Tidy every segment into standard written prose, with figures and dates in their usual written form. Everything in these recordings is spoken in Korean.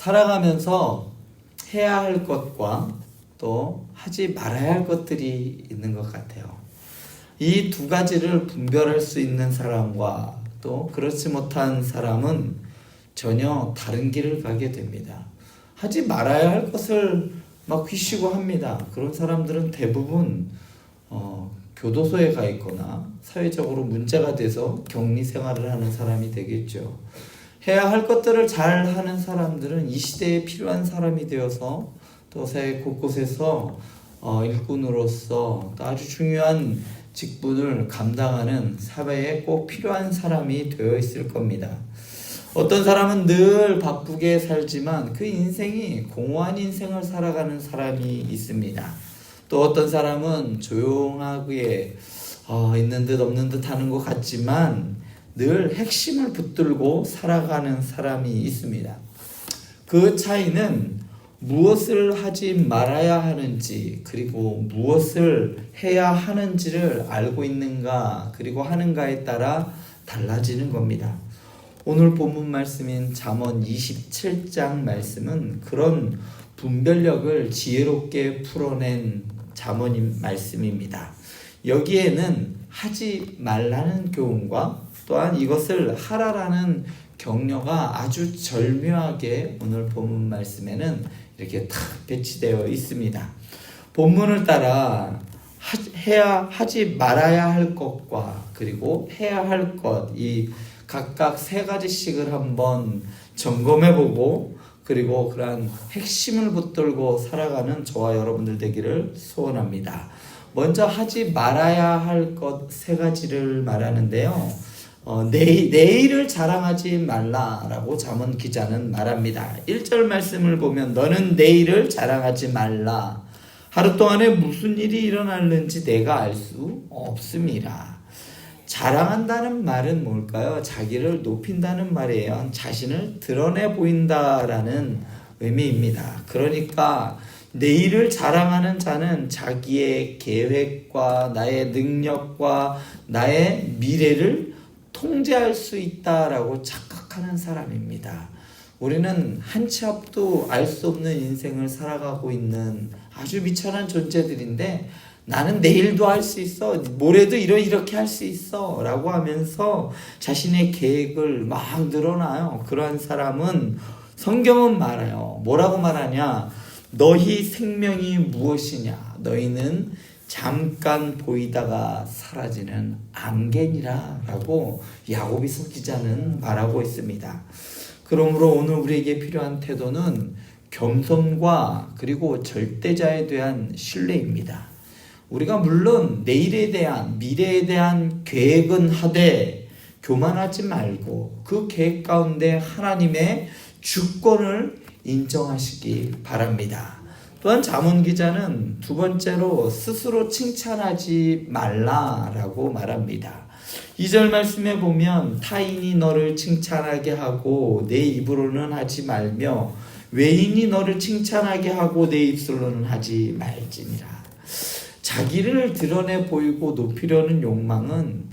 살아가면서 해야 할 것과 또 하지 말아야 할 것들이 있는 것 같아요. 이 두 가지를 분별할 수 있는 사람과 또 그렇지 못한 사람은 전혀 다른 길을 가게 됩니다. 하지 말아야 할 것을 막 휘시고 합니다. 그런 사람들은 대부분 교도소에 가 있거나 사회적으로 문제가 돼서 격리 생활을 하는 사람이 되겠죠. 해야 할 것들을 잘 하는 사람들은 이 시대에 필요한 사람이 되어서 또 사회 곳곳에서 일꾼으로서 또 아주 중요한 직분을 감당하는 사회에 꼭 필요한 사람이 되어 있을 겁니다. 어떤 사람은 늘 바쁘게 살지만 그 인생이 공허한 인생을 살아가는 사람이 있습니다. 또 어떤 사람은 조용하게 있는 듯 없는 듯 하는 것 같지만 늘 핵심을 붙들고 살아가는 사람이 있습니다. 그 차이는 무엇을 하지 말아야 하는지 그리고 무엇을 해야 하는지를 알고 있는가 그리고 하는가에 따라 달라지는 겁니다. 오늘 본문 말씀인 잠언 27장 말씀은 그런 분별력을 지혜롭게 풀어낸 잠언 말씀입니다. 여기에는 하지 말라는 교훈과 또한 이것을 하라라는 격려가 아주 절묘하게 오늘 본문 말씀에는 이렇게 탁 배치되어 있습니다. 본문을 따라 하지 말아야 할 것과 그리고 해야 할 것, 이 각각 세 가지씩을 한번 점검해보고 그리고 그러한 핵심을 붙들고 살아가는 저와 여러분들 되기를 소원합니다. 먼저 하지 말아야 할 것 세 가지를 말하는데요. 내일을 자랑하지 말라라고 잠언 기자는 말합니다. 1절 말씀을 보면 너는 내일을 자랑하지 말라. 하루 동안에 무슨 일이 일어났는지 내가 알 수 없음이라. 자랑한다는 말은 뭘까요? 자기를 높인다는 말이에요. 자신을 드러내 보인다라는 의미입니다. 그러니까 내일을 자랑하는 자는 자기의 계획과 나의 능력과 나의 미래를 통제할 수 있다라고 착각하는 사람입니다. 우리는 한 치 앞도 알 수 없는 인생을 살아가고 있는 아주 미천한 존재들인데 나는 내일도 할 수 있어, 모레도 이렇게 할 수 있어 라고 하면서 자신의 계획을 막 늘어나요. 그러한 사람은 성경은 말해요. 뭐라고 말하냐? 너희 생명이 무엇이냐? 너희는 잠깐 보이다가 사라지는 안개니라 라고 야고보서 기자는 말하고 있습니다. 그러므로 오늘 우리에게 필요한 태도는 겸손과 그리고 절대자에 대한 신뢰입니다. 우리가 물론 내일에 대한 미래에 대한 계획은 하되 교만하지 말고 그 계획 가운데 하나님의 주권을 인정하시기 바랍니다. 또한 잠언 기자는 두 번째로 스스로 칭찬하지 말라라고 말합니다. 2절 말씀에 보면 타인이 너를 칭찬하게 하고 내 입으로는 하지 말며 외인이 너를 칭찬하게 하고 내 입술로는 하지 말지니라. 자기를 드러내 보이고 높이려는 욕망은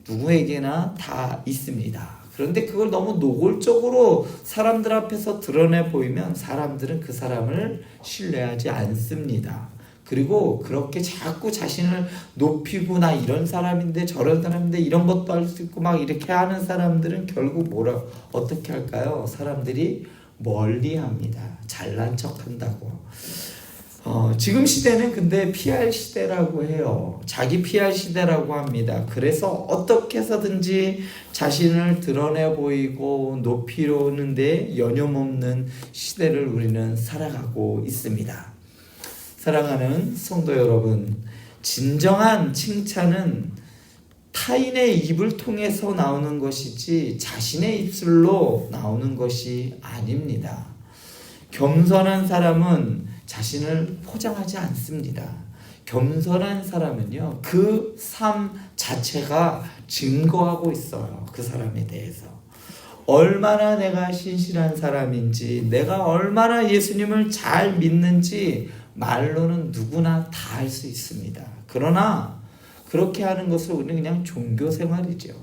누구에게나 다 있습니다. 그런데 그걸 너무 노골적으로 사람들 앞에서 드러내 보이면 사람들은 그 사람을 신뢰하지 않습니다. 그리고 그렇게 자꾸 자신을 높이고 나 이런 사람인데 저런 사람인데 이런 것도 할 수 있고 막 이렇게 하는 사람들은 결국 어떻게 할까요? 사람들이 멀리합니다. 잘난 척한다고. 지금 시대는 근데 PR 시대라고 해요. 자기 PR 시대라고 합니다. 그래서 어떻게 해서든지 자신을 드러내 보이고 높이려는데 여념없는 시대를 우리는 살아가고 있습니다. 사랑하는 성도 여러분, 진정한 칭찬은 타인의 입을 통해서 나오는 것이지 자신의 입술로 나오는 것이 아닙니다. 겸손한 사람은 자신을 포장하지 않습니다. 겸손한 사람은요, 그 삶 자체가 증거하고 있어요. 그 사람에 대해서. 얼마나 내가 신실한 사람인지, 내가 얼마나 예수님을 잘 믿는지 말로는 누구나 다 알 수 있습니다. 그러나 그렇게 하는 것을 우리는 그냥 종교 생활이죠.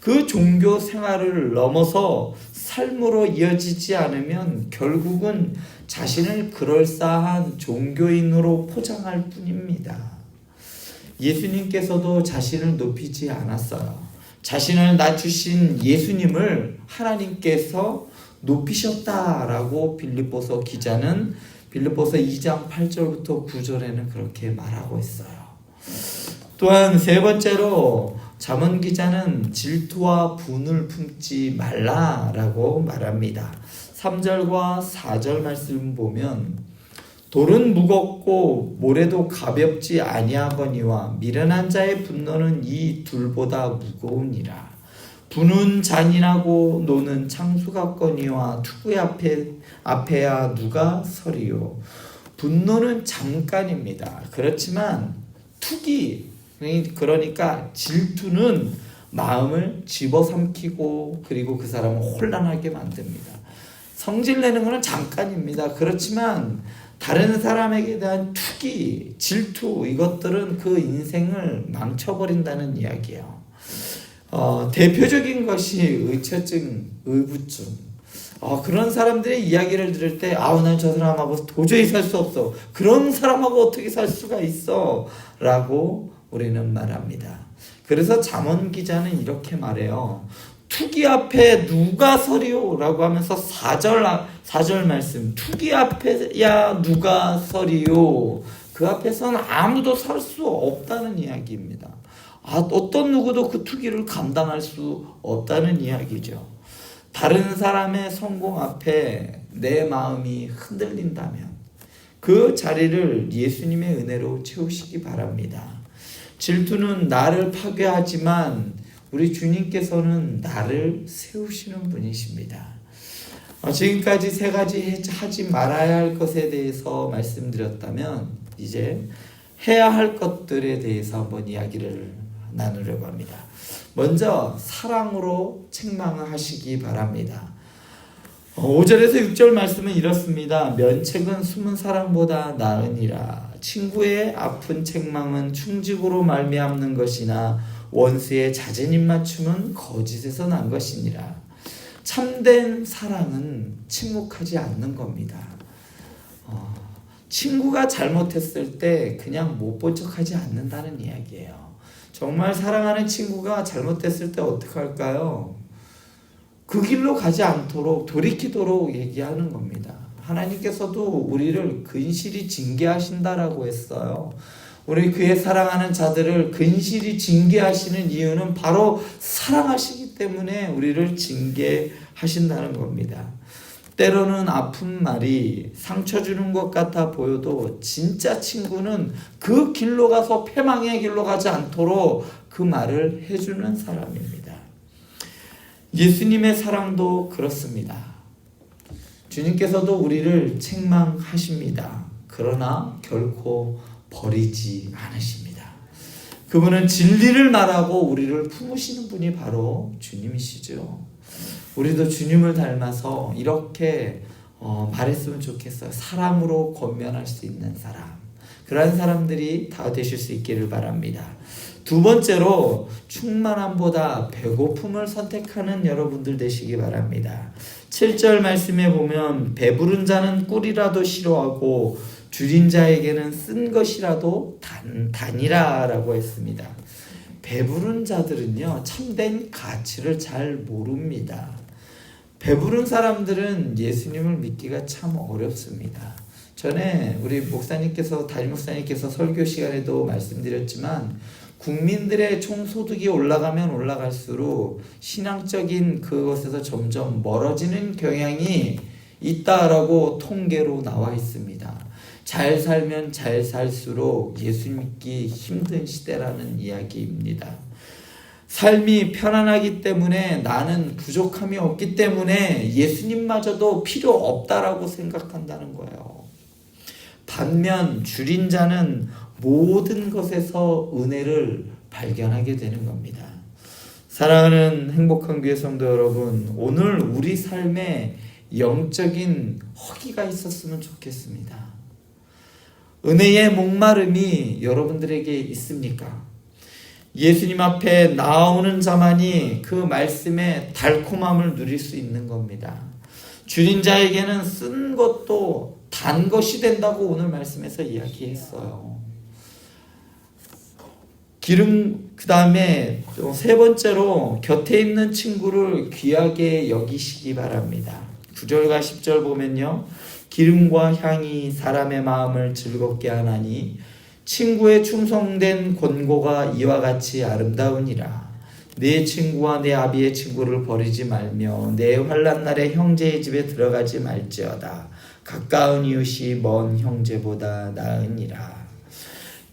그 종교 생활을 넘어서 삶으로 이어지지 않으면 결국은 자신을 그럴싸한 종교인으로 포장할 뿐입니다. 예수님께서도 자신을 높이지 않았어요. 자신을 낮추신 예수님을 하나님께서 높이셨다라고 빌립보서 기자는 빌립보서 2장 8절부터 9절에는 그렇게 말하고 있어요. 또한 세 번째로 잠언 기자는 질투와 분을 품지 말라라고 말합니다. 3절과 4절 말씀 보면 돌은 무겁고 모래도 가볍지 아니하거니와 미련한 자의 분노는 이 둘보다 무거우니라. 분은 잔인하고 노는 창수 같거니와 투구의 앞에야 누가 서리요. 분노는 잠깐입니다. 그렇지만 투기, 그러니까 질투는 마음을 집어삼키고 그리고 그 사람을 혼란하게 만듭니다. 성질내는 것은 잠깐입니다. 그렇지만 다른 사람에게 대한 투기, 질투, 이것들은 그 인생을 망쳐버린다는 이야기예요. 대표적인 것이 의처증, 의부증. 그런 사람들의 이야기를 들을 때 난 저 사람하고 도저히 살 수 없어. 그런 사람하고 어떻게 살 수가 있어? 라고 우리는 말합니다. 그래서 잠언 기자는 이렇게 말해요. 투기 앞에 누가 서리요? 라고 하면서 4절 말씀. 투기 앞에야 누가 서리요? 그 앞에서는 아무도 설 수 없다는 이야기입니다. 어떤 누구도 그 투기를 감당할 수 없다는 이야기죠. 다른 사람의 성공 앞에 내 마음이 흔들린다면 그 자리를 예수님의 은혜로 채우시기 바랍니다. 질투는 나를 파괴하지만 우리 주님께서는 나를 세우시는 분이십니다. 지금까지 세 가지 하지 말아야 할 것에 대해서 말씀드렸다면 이제 해야 할 것들에 대해서 한번 이야기를 나누려고 합니다. 먼저 사랑으로 책망하시기 바랍니다. 5절에서 6절 말씀은 이렇습니다. 면책은 숨은 사랑보다 나으니라. 친구의 아픈 책망은 충직으로 말미암는 것이나 원수의 잦은 입맞춤은 거짓에서 난 것이니라. 참된 사랑은 침묵하지 않는 겁니다. 친구가 잘못했을 때 그냥 못 본 척하지 않는다는 이야기예요. 정말 사랑하는 친구가 잘못했을 때 어떻게 할까요? 그 길로 가지 않도록 돌이키도록 얘기하는 겁니다. 하나님께서도 우리를 근실히 징계하신다라고 했어요. 우리 그의 사랑하는 자들을 근실히 징계하시는 이유는 바로 사랑하시기 때문에 우리를 징계하신다는 겁니다. 때로는 아픈 말이 상처 주는 것 같아 보여도 진짜 친구는 그 길로 가서 패망의 길로 가지 않도록 그 말을 해주는 사람입니다. 예수님의 사랑도 그렇습니다. 주님께서도 우리를 책망하십니다. 그러나 결코 버리지 않으십니다. 그분은 진리를 말하고 우리를 품으시는 분이 바로 주님이시죠. 우리도 주님을 닮아서 이렇게 말했으면 좋겠어요. 사랑으로 권면할 수 있는 사람. 그러한 사람들이 다 되실 수 있기를 바랍니다. 두 번째로 충만함보다 배고픔을 선택하는 여러분들 되시기 바랍니다. 7절 말씀에 보면 배부른 자는 꿀이라도 싫어하고 줄인 자에게는 쓴 것이라도 단이라 라고 했습니다. 배부른 자들은요, 참된 가치를 잘 모릅니다. 배부른 사람들은 예수님을 믿기가 참 어렵습니다. 전에 우리 담임 목사님께서 설교 시간에도 말씀드렸지만 국민들의 총소득이 올라가면 올라갈수록 신앙적인 그것에서 점점 멀어지는 경향이 있다라고 통계로 나와 있습니다. 잘 살면 잘 살수록 예수 믿기 힘든 시대라는 이야기입니다. 삶이 편안하기 때문에 나는 부족함이 없기 때문에 예수님마저도 필요 없다라고 생각한다는 거예요. 반면 줄인 자는 모든 것에서 은혜를 발견하게 되는 겁니다. 사랑하는 행복한 교회 성도 여러분, 오늘 우리 삶에 영적인 허기가 있었으면 좋겠습니다. 은혜의 목마름이 여러분들에게 있습니까? 예수님 앞에 나오는 자만이 그 말씀의 달콤함을 누릴 수 있는 겁니다. 줄인 자에게는 쓴 것도 단 것이 된다고 오늘 말씀에서 이야기했어요. 그 다음에 세 번째로 곁에 있는 친구를 귀하게 여기시기 바랍니다. 9절과 10절 보면요. 기름과 향이 사람의 마음을 즐겁게 하나니 친구의 충성된 권고가 이와 같이 아름다우니라. 내 친구와 내 아비의 친구를 버리지 말며 내 환난 날에 형제의 집에 들어가지 말지어다. 가까운 이웃이 먼 형제보다 나으니라.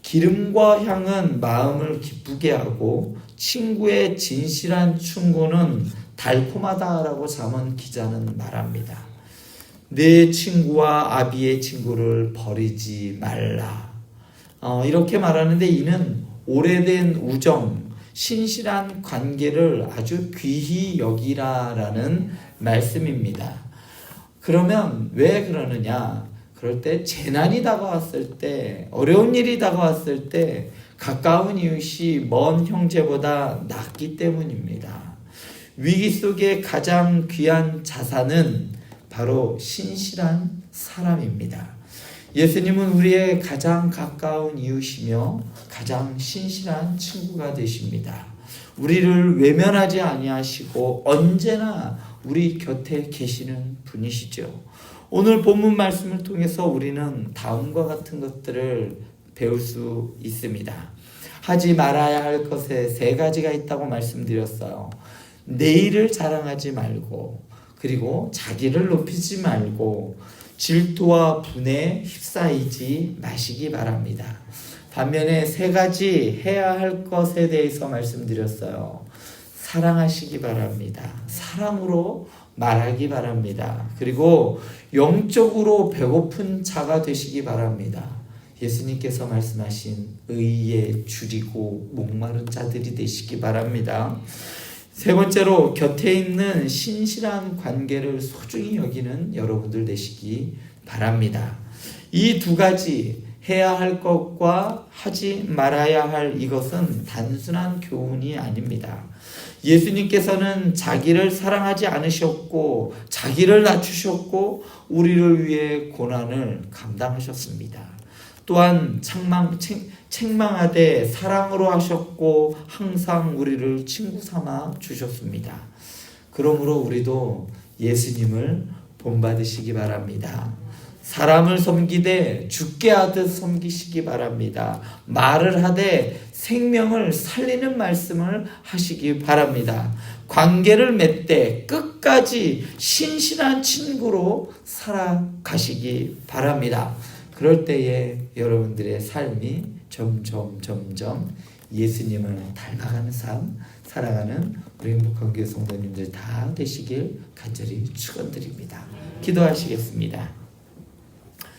기름과 향은 마음을 기쁘게 하고 친구의 진실한 충고는 달콤하다라고 잠언 기자는 말합니다. 내 친구와 아비의 친구를 버리지 말라. 이렇게 말하는데 이는 오래된 우정, 신실한 관계를 아주 귀히 여기라라는 말씀입니다. 그러면 왜 그러느냐? 그럴 때 재난이 다가왔을 때, 어려운 일이 다가왔을 때 가까운 이웃이 먼 형제보다 낫기 때문입니다. 위기 속에 가장 귀한 자산은 바로 신실한 사람입니다. 예수님은 우리의 가장 가까운 이웃이며 가장 신실한 친구가 되십니다. 우리를 외면하지 아니하시고 언제나 우리 곁에 계시는 분이시죠. 오늘 본문 말씀을 통해서 우리는 다음과 같은 것들을 배울 수 있습니다. 하지 말아야 할 것에 세 가지가 있다고 말씀드렸어요. 내일을 자랑하지 말고, 그리고 자기를 높이지 말고, 질투와 분에 휩싸이지 마시기 바랍니다. 반면에 세 가지 해야 할 것에 대해서 말씀드렸어요. 사랑하시기 바랍니다. 사랑으로 말하기 바랍니다. 그리고 영적으로 배고픈 자가 되시기 바랍니다. 예수님께서 말씀하신 의에 줄이고 목마른 자들이 되시기 바랍니다. 세 번째로 곁에 있는 신실한 관계를 소중히 여기는 여러분들 되시기 바랍니다. 이 두 가지 해야 할 것과 하지 말아야 할 이것은 단순한 교훈이 아닙니다. 예수님께서는 자기를 사랑하지 않으셨고 자기를 낮추셨고 우리를 위해 고난을 감당하셨습니다. 또한 책망하되 사랑으로 하셨고 항상 우리를 친구 삼아 주셨습니다. 그러므로 우리도 예수님을 본받으시기 바랍니다. 사람을 섬기되 죽게 하듯 섬기시기 바랍니다. 말을 하되 생명을 살리는 말씀을 하시기 바랍니다. 관계를 맺되 끝까지 신실한 친구로 살아가시기 바랍니다. 그럴 때에 여러분들의 삶이 점점 예수님을 닮아가는 삶 살아가는 우리 행복한 교회 성도님들 다 되시길 간절히 축원드립니다. 기도하시겠습니다.